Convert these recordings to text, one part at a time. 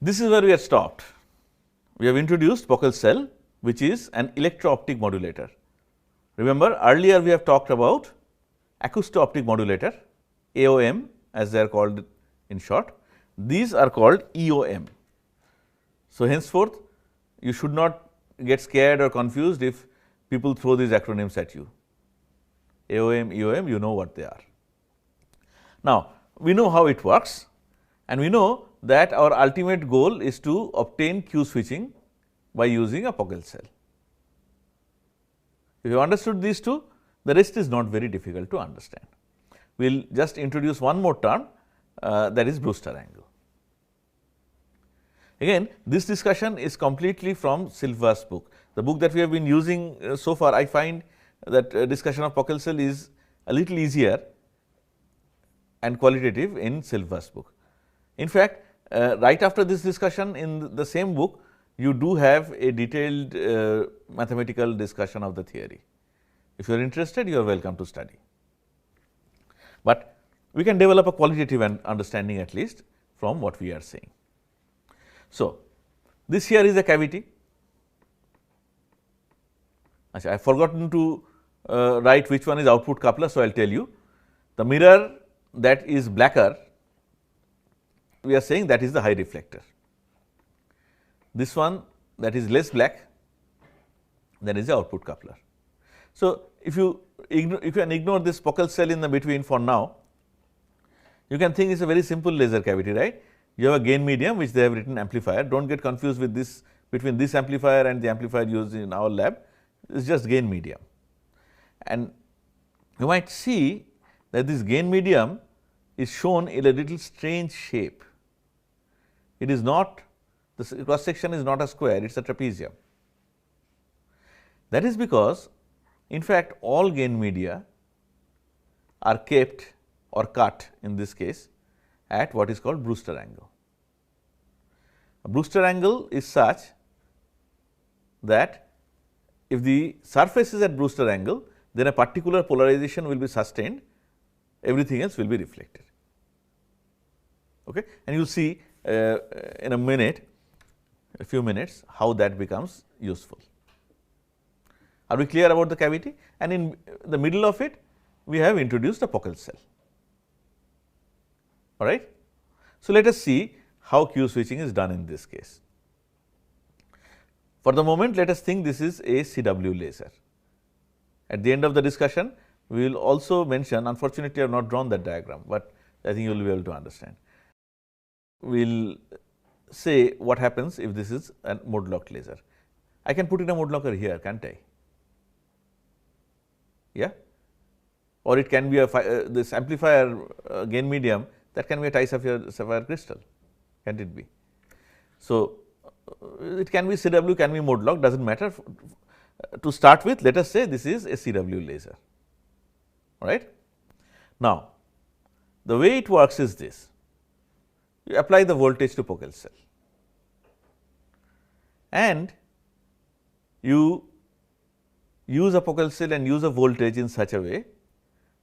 This is where we have stopped. We have introduced Pockels cell, which is an electro-optic modulator. Remember, earlier we have talked about acousto-optic modulator, AOM as they are called in short. These are called EOM. So, henceforth you should not get scared or confused if people throw these acronyms at you. AOM, EOM, you know what they are. Now, we know how it works, and we know that our ultimate goal is to obtain Q switching by using a Pockels cell. If you understood these two, the rest is not very difficult to understand. We will just introduce one more term, that is Brewster angle. Again, this discussion is completely from Silva's book. The book that we have been using so far, I find that discussion of Pockels cell is a little easier and qualitative in Silva's book. In fact, right after this discussion in the same book, you do have a detailed mathematical discussion of the theory. If you are interested, you are welcome to study. But we can develop a qualitative understanding at least from what we are saying. So, this here is a cavity. I have forgotten to write which one is output coupler, so I will tell you. The mirror that is blacker, we are saying that is the high reflector. This one that is less black, that is the output coupler. So, if you can ignore this Pockels cell in the between for now, you can think it is a very simple laser cavity, right. You have a gain medium which they have written amplifier. Do not get confused with this between this amplifier and the amplifier used in our lab, it is just gain medium. And you might see that this gain medium is shown in a little strange shape. It is not, the cross section is not a square, it is a trapezium. That is because in fact all gain media are kept or cut in this case at what is called Brewster angle. A Brewster angle is such that if the surface is at Brewster angle, then a particular polarization will be sustained, everything else will be reflected. Okay? And you will see in a minute, a few minutes, how that becomes useful. Are we clear about the cavity? And in the middle of it, we have introduced a Pockels cell. All right. So, let us see how Q switching is done in this case. For the moment, let us think this is a CW laser. At the end of the discussion, we will also mention, unfortunately, I have not drawn that diagram, but I think you will be able to understand. We will say what happens if this is a mode locked laser. I can put in a mode locker here, can't I? Yeah? Or it can be a this amplifier gain medium, that can be a sapphire crystal, can't it be? So, it can be CW, can be mode locked, does not matter. To start with, let us say this is a CW laser, all right. Now, the way it works is this: you apply the voltage to Pockels cell and you use a Pockels cell and use a voltage in such a way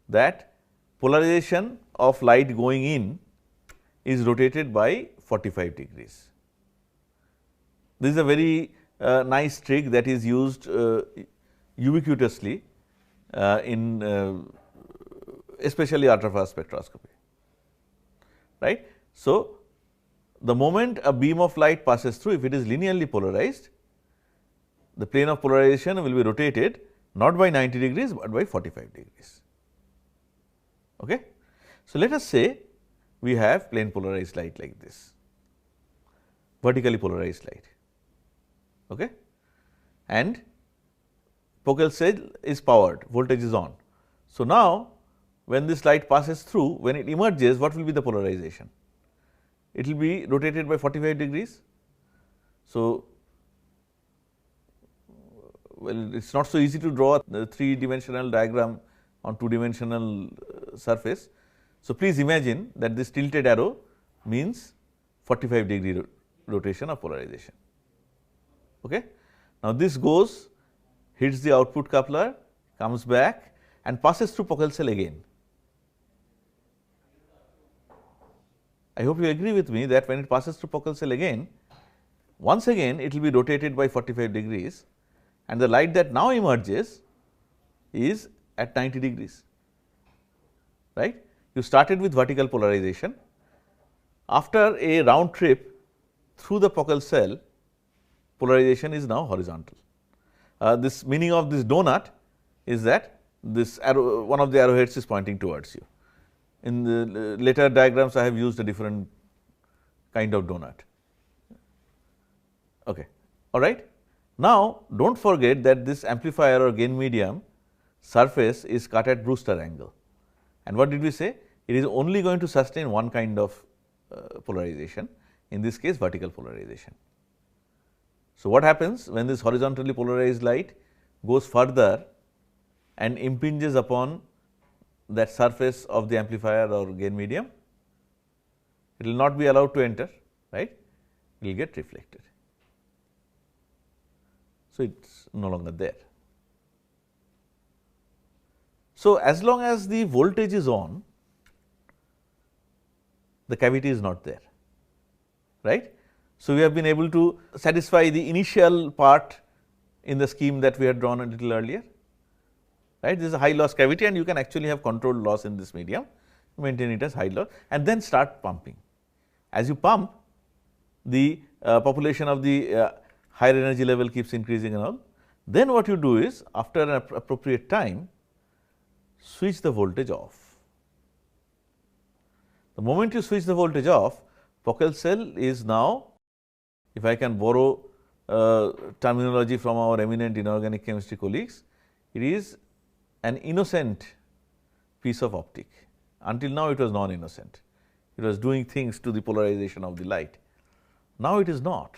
that polarization of light going in is rotated by 45 degrees. This is a very nice trick that is used ubiquitously in especially ultrafast spectroscopy, right. So, the moment a beam of light passes through, if it is linearly polarized, the plane of polarization will be rotated not by 90 degrees, but by 45 degrees. Okay. So, let us say we have plane polarized light like this, vertically polarized light, okay. And Pockels cell is powered, voltage is on. So, now when this light passes through, when it emerges, what will be the polarization? It will be rotated by 45 degrees. So, well, it is not so easy to draw a 3-dimensional diagram on 2-dimensional surface. So, please imagine that this tilted arrow means 45 degree rotation of polarization. Okay. Now, this goes, hits the output coupler, comes back and passes through Pockels cell again. I hope you agree with me that when it passes through Pockels cell again, once again it will be rotated by 45 degrees, and the light that now emerges is at 90 degrees, right. You started with vertical polarization. After a round trip through the Pockels cell, polarization is now horizontal. This meaning of this donut is that this arrow, one of the arrowheads is pointing towards you. In the later diagrams, I have used a different kind of donut. Okay. All right. Now, do not forget that this amplifier or gain medium surface is cut at Brewster angle. And what did we say? It is only going to sustain one kind of polarization, in this case vertical polarization. So, what happens when this horizontally polarized light goes further and impinges upon that surface of the amplifier or gain medium? It will not be allowed to enter, right? It will get reflected. So, it is no longer there. So, as long as the voltage is on, the cavity is not there, right. So, we have been able to satisfy the initial part in the scheme that we had drawn a little earlier, right. This is a high loss cavity, and you can actually have controlled loss in this medium, maintain it as high loss, and then start pumping. As you pump, the population of the higher energy level keeps increasing and all. Then what you do is, after an appropriate time, switch the voltage off. The moment you switch the voltage off, Pockels cell is now, if I can borrow terminology from our eminent inorganic chemistry colleagues, it is an innocent piece of optic. Until now it was non-innocent. It was doing things to the polarization of the light. Now it is not.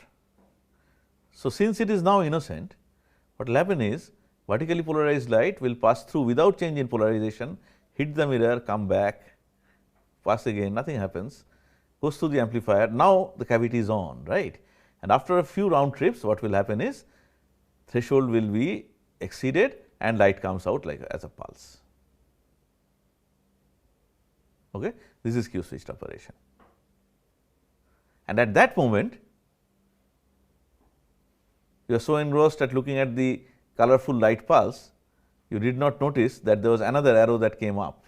So, since it is now innocent, what will happen is vertically polarized light will pass through without change in polarization, hit the mirror, come back, pass again, nothing happens, goes through the amplifier. Now the cavity is on, right. And after a few round trips, what will happen is threshold will be exceeded and light comes out like as a pulse. Okay. This is Q switched operation. And at that moment, you are so engrossed at looking at the colorful light pulse, you did not notice that there was another arrow that came up,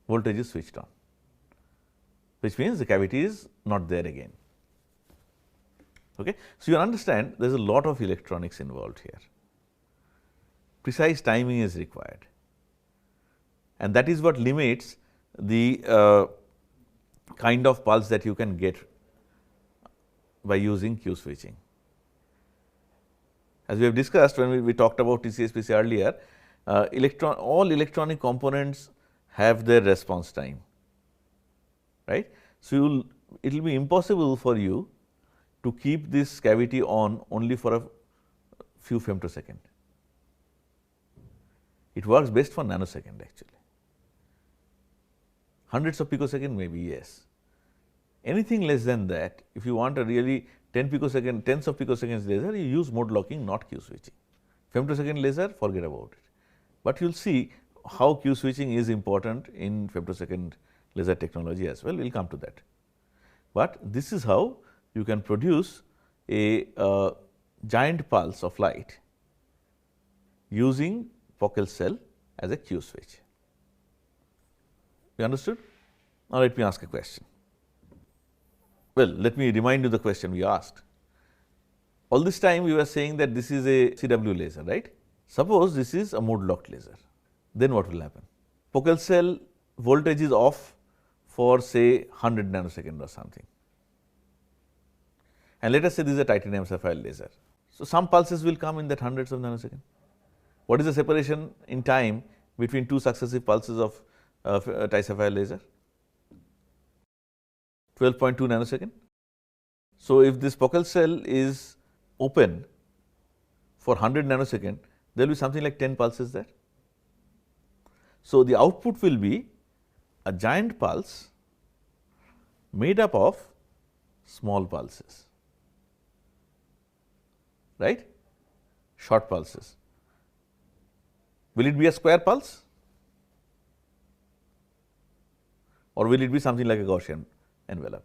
voltage is switched on, which means the cavity is not there again. Okay. So, you understand there is a lot of electronics involved here. Precise timing is required, and that is what limits the kind of pulse that you can get by using Q switching. As we have discussed when we talked about TC/SPC earlier, all electronic components have their response time, right. So, it will be impossible for you to keep this cavity on only for a few femtosecond. It works best for nanosecond actually. Hundreds of picosecond maybe, yes. Anything less than that, if you want a really 10 picosecond, tens of picoseconds laser, you use mode locking, not Q switching. Femtosecond laser, forget about it. But you will see how Q switching is important in femtosecond laser technology as well, we will come to that. But this is how you can produce a giant pulse of light using Pockels cell as a Q switch. You understood? Now, let me ask a question. Well, let me remind you the question we asked. All this time we were saying that this is a CW laser, right? Suppose this is a mode locked laser, then what will happen? Pockels cell voltage is off for say 100 nanosecond or something, and let us say this is a titanium sapphire laser. So, some pulses will come in that hundreds of nanosecond. What is the separation in time between two successive pulses of sapphire laser? 12.2 nanosecond. So, if this Pockels cell is open for 100 nanosecond, there will be something like 10 pulses there. So, the output will be a giant pulse made up of small pulses, right, short pulses. Will it be a square pulse or will it be something like a Gaussian? envelope.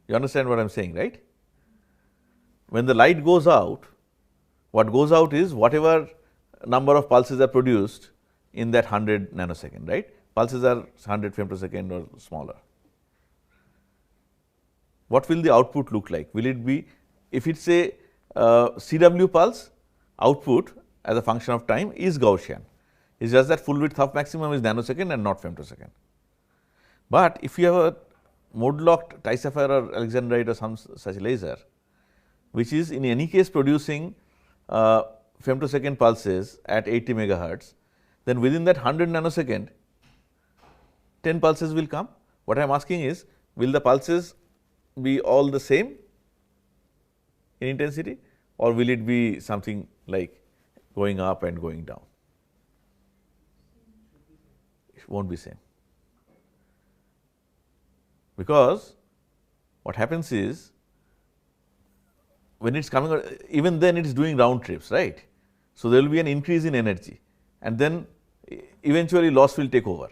You understand what I am saying, right? When the light goes out, what goes out is whatever number of pulses are produced in that 100 nanosecond, right? Pulses are 100 femtosecond or smaller. What will the output look like? Will it be, if it's a CW pulse, output as a function of time is Gaussian. It's just that full width of maximum is nanosecond and not femtosecond. But if you have a mode locked Ti-Sapphire or Alexandrite or some such laser, which is in any case producing femtosecond pulses at 80 megahertz, then within that 100 nanosecond, 10 pulses will come. What I am asking is, will the pulses be all the same in intensity, or will it be something like going up and going down? It won't be same, because what happens is, when it's coming out, even then it is doing round trips, right? So there will be an increase in energy, and then eventually loss will take over.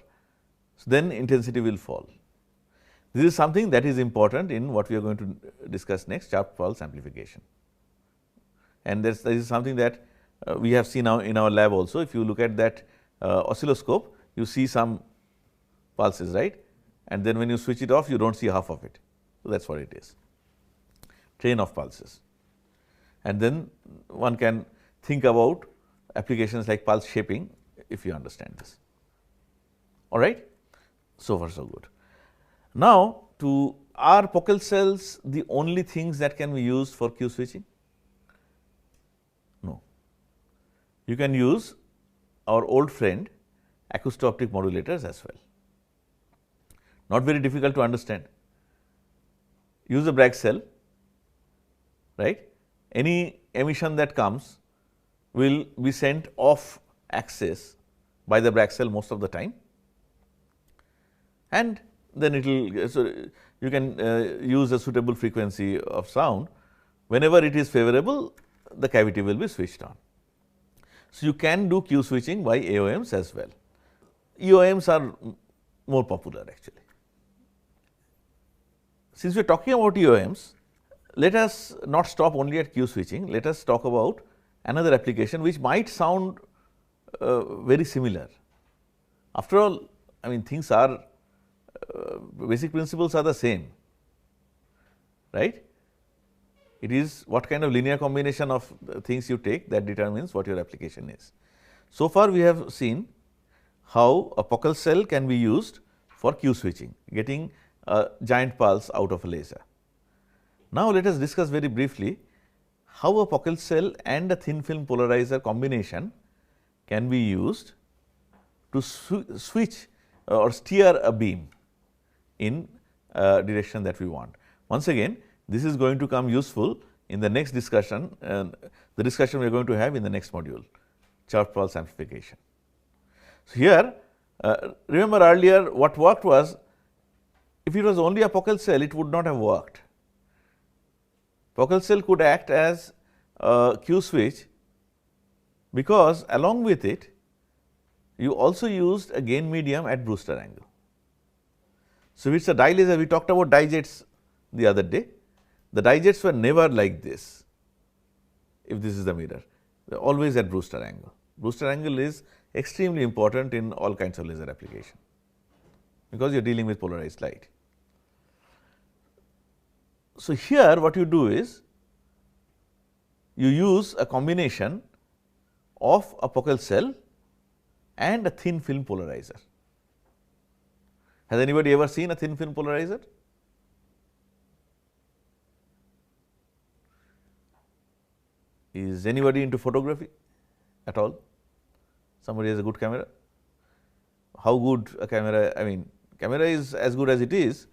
So then intensity will fall. This is something that is important in what we are going to discuss next, sharp pulse amplification. And this is something that we have seen now in our lab also. If you look at that oscilloscope, you see some pulses, right? And then when you switch it off, you don't see half of it. So that's what it is, train of pulses. And then one can think about applications like pulse shaping, if you understand this. All right? So far so good. Now, are Pockels cells the only things that can be used for Q switching? No. You can use our old friend acousto-optic modulators as well. Not very difficult to understand. Use a Bragg cell, right? Any emission that comes will be sent off axis by the Bragg cell most of the time, and then it will, so you can use a suitable frequency of sound. Whenever it is favorable, the cavity will be switched on. So you can do Q switching by AOMs as well. EOMs are more popular actually. Since we are talking about EOMs, let us not stop only at Q switching. Let us talk about another application which might sound very similar. After all, I mean, things are basic principles are the same, right? It is what kind of linear combination of things you take that determines what your application is. So far we have seen how a Pockels cell can be used for Q switching, getting a giant pulse out of a laser. Now let us discuss very briefly how a Pockels cell and a thin film polarizer combination can be used to switch or steer a beam in a direction that we want. Once again, this is going to come useful in the next discussion, the discussion we are going to have in the next module, sharp pulse amplification. So here, remember earlier what worked was, if it was only a Pockels cell, it would not have worked. Pockels cell could act as a Q switch because along with it, you also used a gain medium at Brewster angle. So, it is a dye laser. We talked about dye jets the other day. The dye jets were never like this, if this is the mirror, they are always at Brewster angle. Brewster angle is extremely important in all kinds of laser application, because you are dealing with polarized light. So, here what you do is, you use a combination of a Pockels cell and a thin film polarizer. Has anybody ever seen a thin film polarizer? Is anybody into photography at all? Somebody has a good camera? How good a camera? I mean, camera is as good as it is,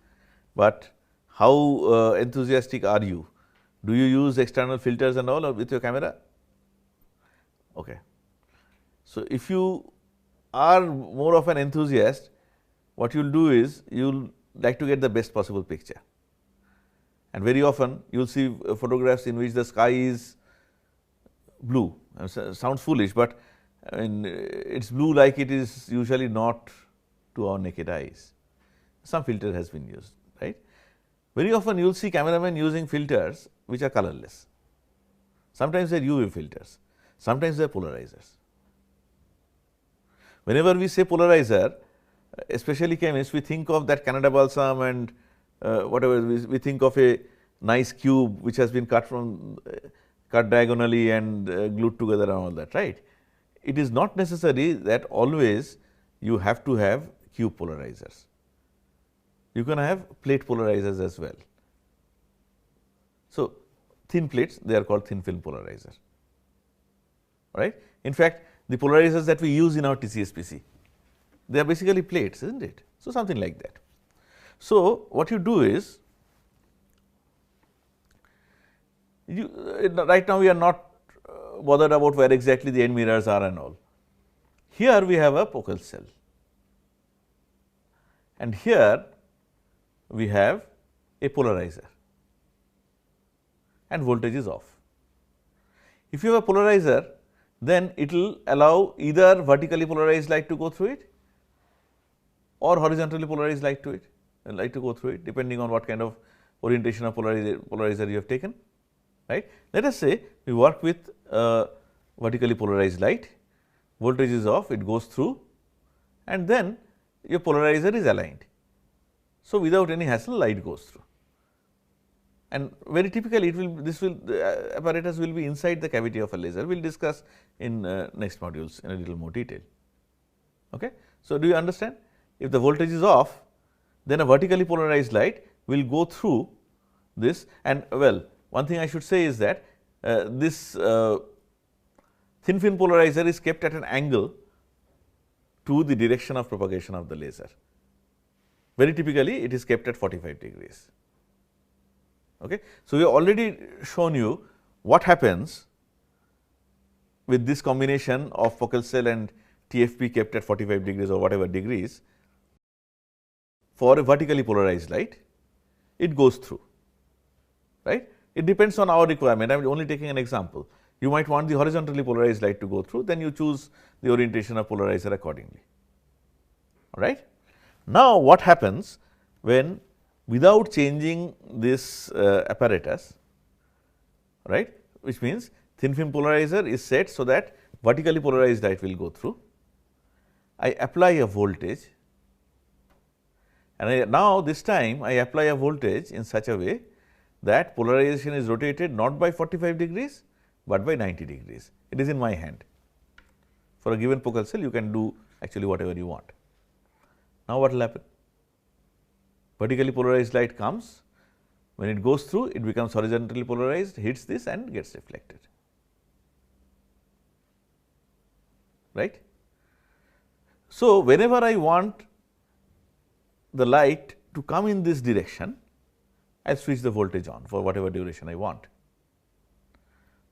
but how enthusiastic are you? Do you use external filters and all with your camera? Okay. So, if you are more of an enthusiast, what you will do is, you will like to get the best possible picture, and very often you will see photographs in which the sky is blue. Sounds foolish, but I mean, it is blue like it is usually not to our naked eyes. Some filter has been used, right. Very often you will see cameramen using filters which are colorless. Sometimes they are UV filters, sometimes they are polarizers. Whenever we say polarizer, especially chemists, we think of that Canada balsam and whatever, we think of a nice cube which has been cut diagonally and glued together and all that, right. It is not necessary that always you have to have cube polarizers. You can have plate polarizers as well. So, thin plates, they are called thin film polarizer, right. In fact, the polarizers that we use in our TCSPC, they are basically plates, isn't it. So, something like that. So, what you do is, right now we are not bothered about where exactly the end mirrors are and all. Here we have a focal cell, and here we have a polarizer, and voltage is off. If you have a polarizer, then it will allow either vertically polarized light to go through it or horizontally polarized light to go through it, depending on what kind of orientation of polarizer you have taken, right. Let us say we work with vertically polarized light, voltage is off, it goes through, and then your polarizer is aligned. So, without any hassle, light goes through, and very typically the apparatus will be inside the cavity of a laser. We will discuss in next modules in a little more detail. Okay. So, do you understand? If the voltage is off, then a vertically polarized light will go through this, and well, one thing I should say is that this thin film polarizer is kept at an angle to the direction of propagation of the laser. Very typically, it is kept at 45 degrees. Okay. So, we have already shown you what happens with this combination of focal cell and TFP kept at 45 degrees or whatever degrees. For a vertically polarized light, it goes through, right. It depends on our requirement. I am only taking an example. You might want the horizontally polarized light to go through, then you choose the orientation of polarizer accordingly, all right. Now, what happens when, without changing this apparatus, right, which means thin film polarizer is set so that vertically polarized light will go through. I apply a voltage, and now this time I apply a voltage in such a way that polarization is rotated not by 45 degrees, but by 90 degrees. It is in my hand. For a given focal cell, you can do actually whatever you want. Now, what will happen? Vertically polarized light comes, when it goes through, it becomes horizontally polarized, hits this and gets reflected, right. So, whenever I want the light to come in this direction, I will switch the voltage on for whatever duration I want.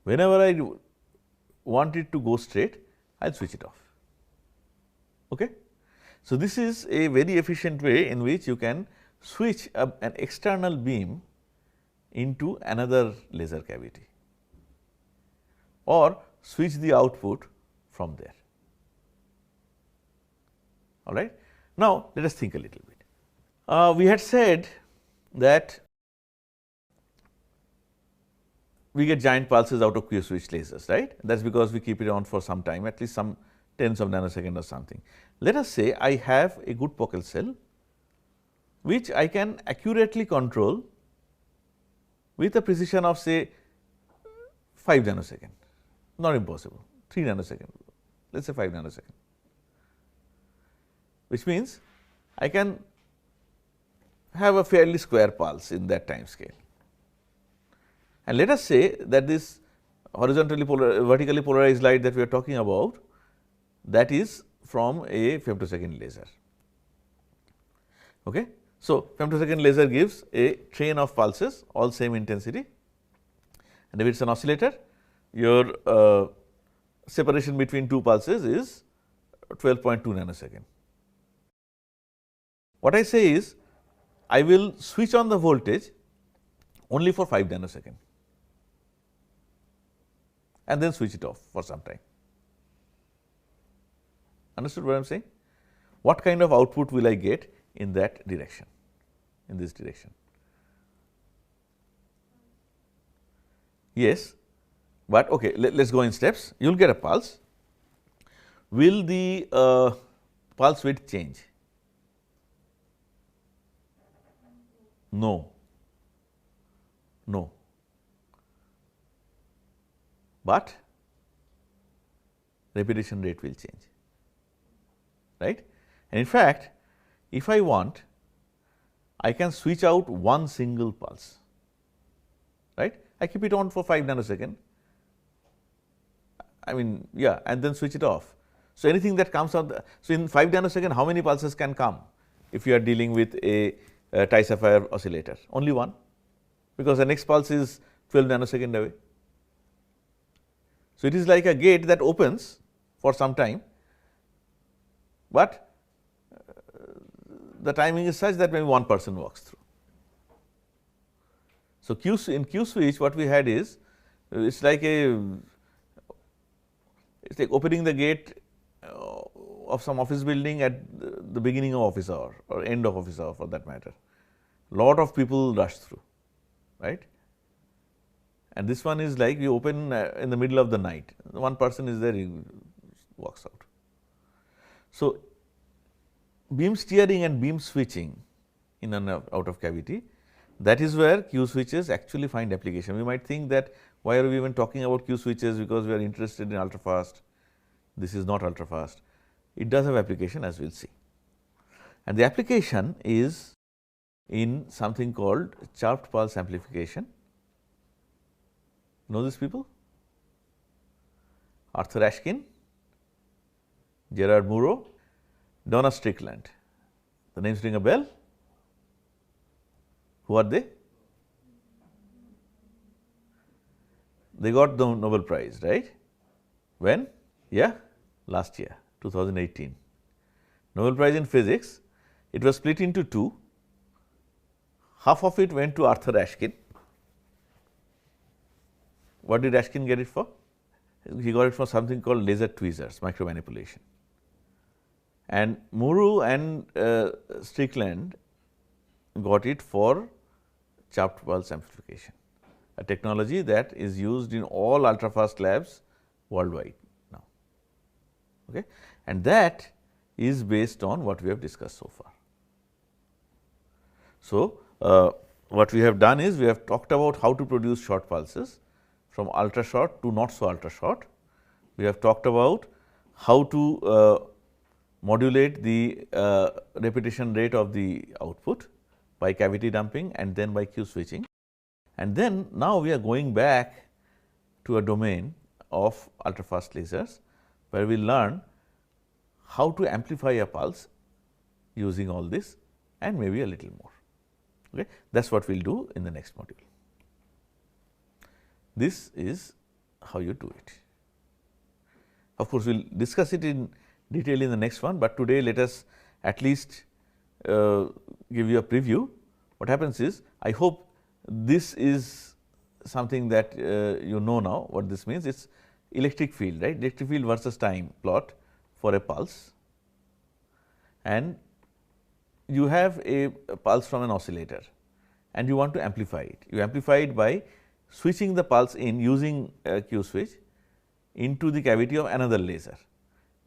Whenever I want it to go straight, I will switch it off. Okay. So, this is a very efficient way in which you can switch an external beam into another laser cavity or switch the output from there, all right. Now, let us think a little bit. We had said that we get giant pulses out of Q switch lasers, right. That is because we keep it on for some time, at least some tens of nanosecond or something. Let us say I have a good focal cell which I can accurately control with a precision of say 5 nanosecond, not impossible, 3 nanosecond, let us say 5 nanosecond, which means I can have a fairly square pulse in that time scale. And let us say that this vertically polarized light that we are talking about, that is from a femtosecond laser. Okay. So, femtosecond laser gives a train of pulses all same intensity, and if it is an oscillator, your separation between two pulses is 12.2 nanosecond. What I say is, I will switch on the voltage only for 5 nanosecond and then switch it off for some time. Understood what I am saying? what kind of output will I get in that direction, in this direction. Yes, but okay, let us go in steps. You will get a pulse. Will the pulse width change? No, no, but repetition rate will change, right. And in fact, if I want, I can switch out one single pulse, right. I keep it on for 5 nanosecond, I mean, yeah, and then switch it off. So, anything that comes out, so in 5 nanosecond, how many pulses can come if you are dealing with a Tie-Sapphire oscillator? Only one, because the next pulse is 12 nanosecond away. So, it is like a gate that opens for some time, but the timing is such that maybe one person walks through. So, in Q switch what we had is, it is like opening the gate of some office building at the beginning of office hour or end of office hour for that matter. Lot of people rush through, right. And this one is like we open in the middle of the night, one person is there, he walks out. So, beam steering and beam switching in and out of cavity, that is where Q switches actually find application. We might think that why are we even talking about Q switches, because we are interested in ultrafast. This is not ultrafast. It does have application, as we will see. And the application is in something called chirped pulse amplification. Know these people? Arthur Ashkin, Gerard Mourou, Donna Strickland. The names ring a bell? Who are they? They got the Nobel Prize, right? When? Yeah, last year, 2018. Nobel Prize in Physics. It was split into two. Half of it went to Arthur Ashkin. What did Ashkin get it for? He got it for something called laser tweezers, micromanipulation. And Mourou and Strickland got it for chirped pulse amplification, a technology that is used in all ultrafast labs worldwide now. Okay? And that is based on what we have discussed so far. So, what we have done is we have talked about how to produce short pulses from ultra short to not so ultra short. We have talked about how to modulate the repetition rate of the output by cavity damping and then by Q switching. And then now we are going back to a domain of ultrafast lasers, where we learn how to amplify a pulse using all this and maybe a little more. Okay? That is what we will do in the next module. This is how you do it. Of course, we will discuss it in detail in the next one, but today let us at least give you a preview. What happens is, I hope this is something that you know now what this means. It is electric field, right, electric field versus time plot for a pulse, and you have a pulse from an oscillator and you want to amplify it. You amplify it by switching the pulse in using a Q switch into the cavity of another laser.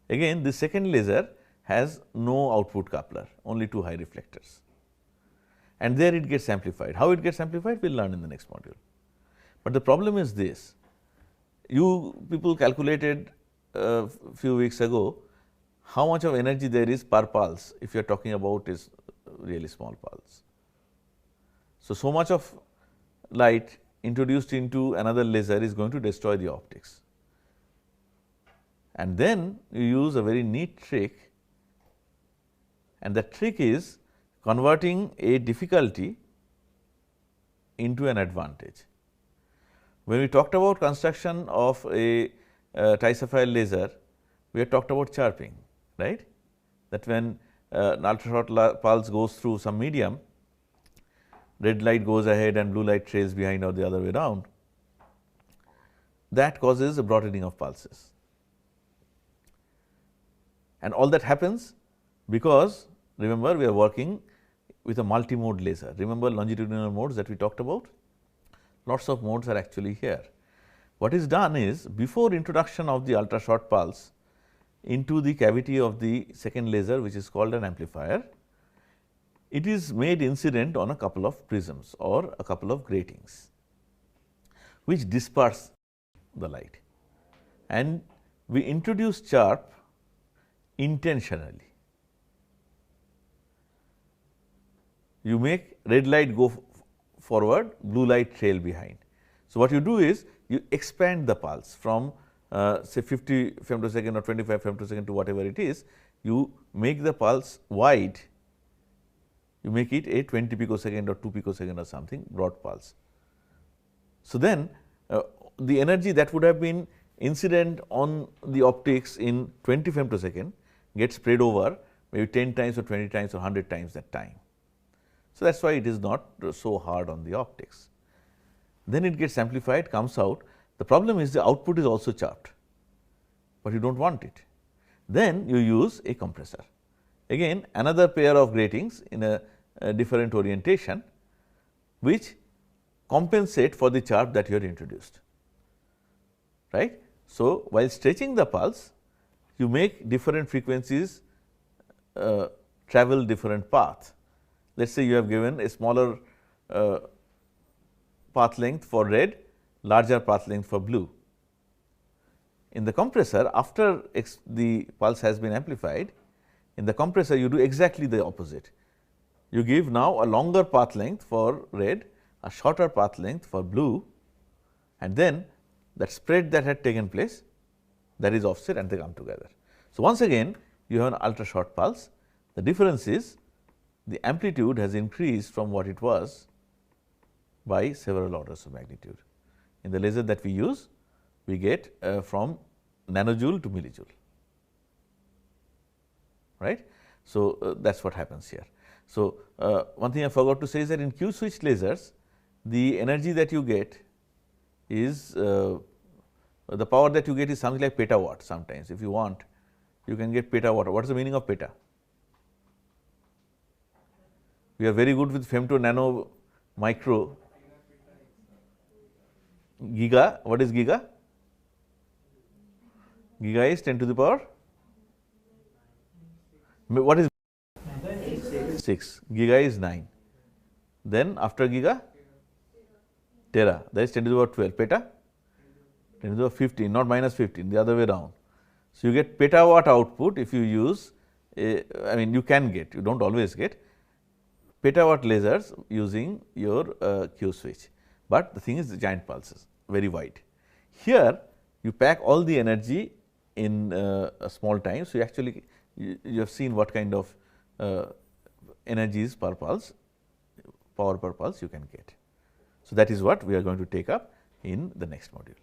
Again, the second laser has no output coupler, only two high reflectors, and there it gets amplified. How it gets amplified, we will learn in the next module. But the problem is this: you people calculated a few weeks ago how much of energy there is per pulse if you are talking about is really small pulse. So much of light introduced into another laser is going to destroy the optics. And then you use a very neat trick, and the trick is converting a difficulty into an advantage. When we talked about construction of a Tie-Sapphire laser, we had talked about chirping, right, that when an ultra short pulse goes through some medium, red light goes ahead and blue light trails behind or the other way around, that causes a broadening of pulses. And all that happens because remember we are working with a multi-mode laser. Remember longitudinal modes that we talked about? Lots of modes are actually here. What is done is, before introduction of the ultra short pulse into the cavity of the second laser, which is called an amplifier, it is made incident on a couple of prisms or a couple of gratings, which disperse the light, and we introduce chirp intentionally. You make red light go forward, blue light trail behind. So, what you do is you expand the pulse from say 50 femtosecond or 25 femtosecond to whatever it is, you make the pulse wide, you make it a 20 picosecond or 2 picosecond or something broad pulse. So, then the energy that would have been incident on the optics in 20 femtosecond gets spread over maybe 10 times or 20 times or 100 times that time. So, that is why it is not so hard on the optics. Then it gets amplified, comes out. The problem is the output is also chirped, but you do not want it. Then you use a compressor. Again another pair of gratings in a different orientation, which compensate for the chirp that you had introduced, right. So, while stretching the pulse, you make different frequencies travel different path. Let us say you have given a smaller path length for red, larger path length for blue. In the compressor, after the pulse has been amplified, in the compressor you do exactly the opposite. You give now a longer path length for red, a shorter path length for blue, and then that spread that had taken place, that is offset and they come together. So, once again you have an ultra short pulse. The difference is the amplitude has increased from what it was by several orders of magnitude. In the laser that we use, we get from nanojoule to millijoule, right. So, that is what happens here. So, one thing I forgot to say is that in Q switch lasers, the energy that you get is the power that you get is something like petawatt. Sometimes if you want, you can get petawatt. What is the meaning of peta? We are very good with femto, nano, micro. Giga, what is giga? Giga is 10 to the power, what is 6, giga is 9. Then after giga, tera, that is 10 to the power 12, peta 10 to the power 15, not minus 15, the other way around. So, you get petawatt output if you use I mean you can get, you do not always get petawatt lasers using your Q switch, but the thing is the giant pulses, very wide. Here you pack all the energy in a small time. So, you actually you have seen what kind of energies per pulse, power per pulse you can get. So, that is what we are going to take up in the next module.